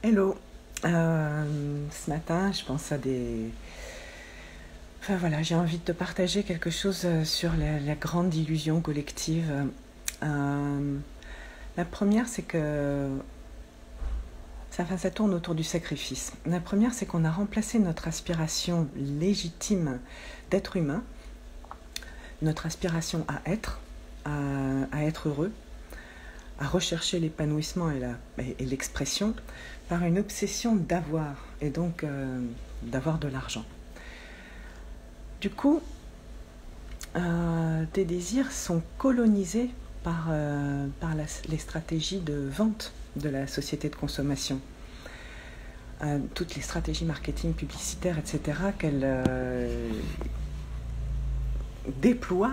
Hello. Ce matin, je pense à des... Enfin voilà, j'ai envie de te partager quelque chose sur la grande illusion collective. La première, c'est que... ça tourne autour du sacrifice. La première, c'est qu'on a remplacé notre aspiration légitime d'être humain, notre aspiration à être heureux, à rechercher l'épanouissement et l'expression, par une obsession d'avoir, et donc d'avoir de l'argent. Du coup, tes désirs sont colonisés par les stratégies de vente de la société de consommation. Toutes les stratégies marketing, publicitaires, etc., qu'elle déploie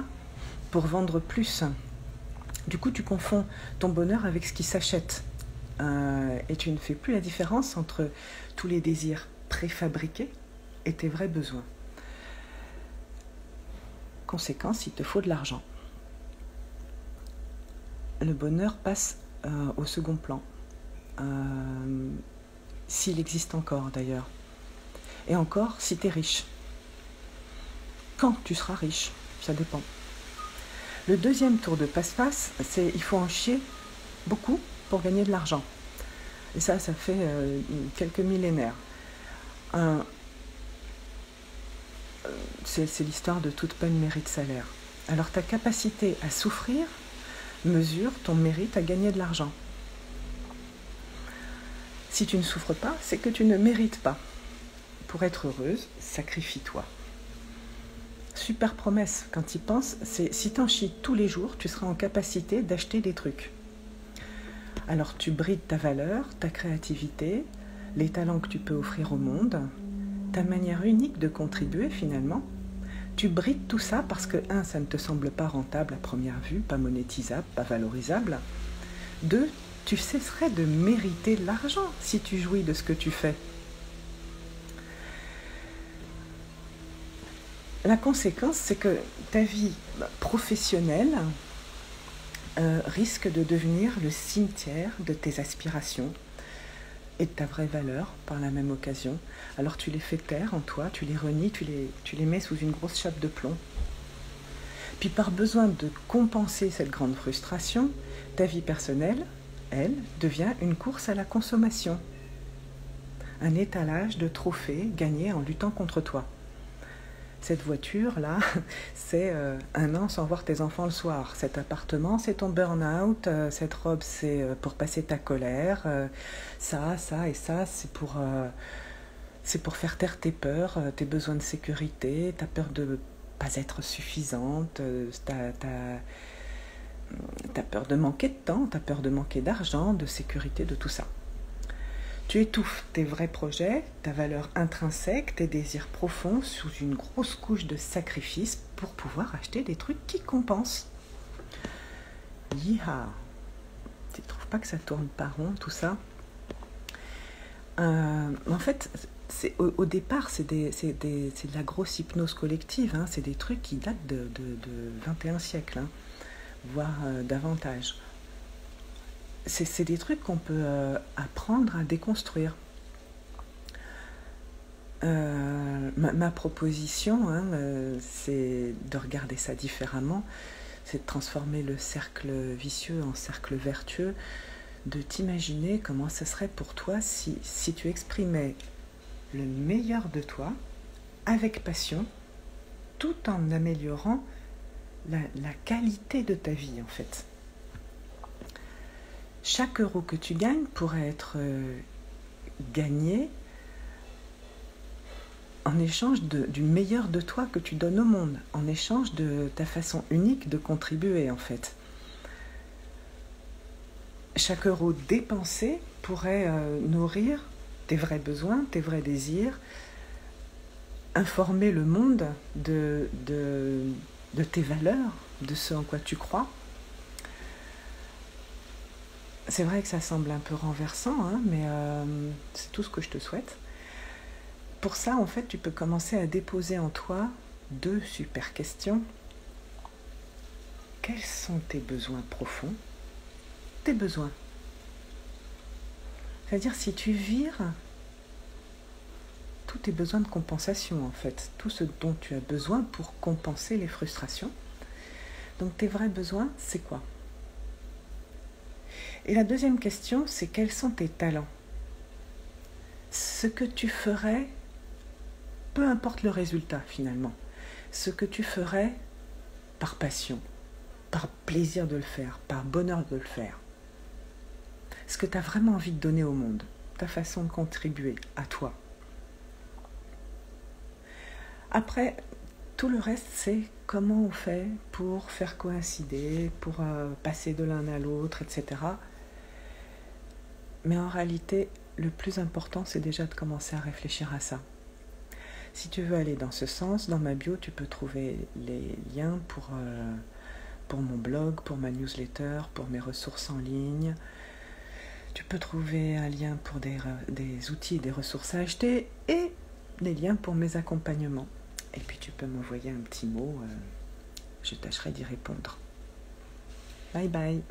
pour vendre plus. Du coup, tu confonds ton bonheur avec ce qui s'achète. Et tu ne fais plus la différence entre tous les désirs préfabriqués et tes vrais besoins. Conséquence, il te faut de l'argent. Le bonheur passe au second plan. S'il existe encore d'ailleurs. Et encore, si tu es riche. Quand tu seras riche, ça dépend. Le deuxième tour de passe-passe, c'est il faut en chier beaucoup pour gagner de l'argent. Et ça fait quelques millénaires. C'est l'histoire de toute peine mérite salaire. Alors ta capacité à souffrir mesure ton mérite à gagner de l'argent. Si tu ne souffres pas, c'est que tu ne mérites pas. Pour être heureuse, sacrifie-toi. Super promesse, quand tu y penses, c'est si tu en chies tous les jours, tu seras en capacité d'acheter des trucs. Alors tu brides ta valeur, ta créativité, les talents que tu peux offrir au monde, ta manière unique de contribuer finalement. Tu brides tout ça parce que, 1, ça ne te semble pas rentable à première vue, pas monétisable, pas valorisable. 2, tu cesserais de mériter de l'argent si tu jouis de ce que tu fais. La conséquence, c'est que ta vie professionnelle risque de devenir le cimetière de tes aspirations et de ta vraie valeur par la même occasion. Alors tu les fais taire en toi, tu les renies, tu les mets sous une grosse chape de plomb. Puis par besoin de compenser cette grande frustration, ta vie personnelle, elle, devient une course à la consommation. Un étalage de trophées gagnés en luttant contre toi. Cette voiture-là, c'est 1 an sans voir tes enfants le soir. Cet appartement, c'est ton burn-out. Cette robe, c'est pour passer ta colère. Ça et ça, c'est pour faire taire tes peurs, tes besoins de sécurité. T'as peur de pas être suffisante. T'as peur de manquer de temps. T'as peur de manquer d'argent, de sécurité, de tout ça. Tu étouffes tes vrais projets, ta valeur intrinsèque, tes désirs profonds sous une grosse couche de sacrifice pour pouvoir acheter des trucs qui compensent. Yeeha! Tu ne trouves pas que ça tourne pas rond, tout ça? En fait, au départ, c'est de la grosse hypnose collective. Hein, c'est des trucs qui datent de 21 siècles, hein, voire davantage. C'est des trucs qu'on peut apprendre à déconstruire. Ma proposition, hein, c'est de regarder ça différemment, c'est de transformer le cercle vicieux en cercle vertueux, de t'imaginer comment ce serait pour toi si tu exprimais le meilleur de toi avec passion, tout en améliorant la qualité de ta vie en fait. Chaque euro que tu gagnes pourrait être gagné en échange du meilleur de toi que tu donnes au monde, en échange de ta façon unique de contribuer en fait. Chaque euro dépensé pourrait nourrir tes vrais besoins, tes vrais désirs, informer le monde de tes valeurs, de ce en quoi tu crois. C'est vrai que ça semble un peu renversant, hein, mais c'est tout ce que je te souhaite. Pour ça, en fait, tu peux commencer à déposer en toi 2 super questions. Quels sont tes besoins profonds? Tes besoins. C'est-à-dire si tu vires tous tes besoins de compensation en fait, tout ce dont tu as besoin pour compenser les frustrations. Donc tes vrais besoins, c'est quoi? Et la deuxième question, c'est quels sont tes talents? Ce que tu ferais, peu importe le résultat finalement, ce que tu ferais par passion, par plaisir de le faire, par bonheur de le faire. Ce que tu as vraiment envie de donner au monde, ta façon de contribuer à toi. Après, tout le reste, c'est comment on fait pour faire coïncider, pour passer de l'un à l'autre, etc. Mais en réalité, le plus important, c'est déjà de commencer à réfléchir à ça. Si tu veux aller dans ce sens, dans ma bio, tu peux trouver les liens pour mon blog, pour ma newsletter, pour mes ressources en ligne. Tu peux trouver un lien pour des outils et des ressources à acheter et des liens pour mes accompagnements. Et puis tu peux m'envoyer un petit mot, je tâcherai d'y répondre. Bye bye.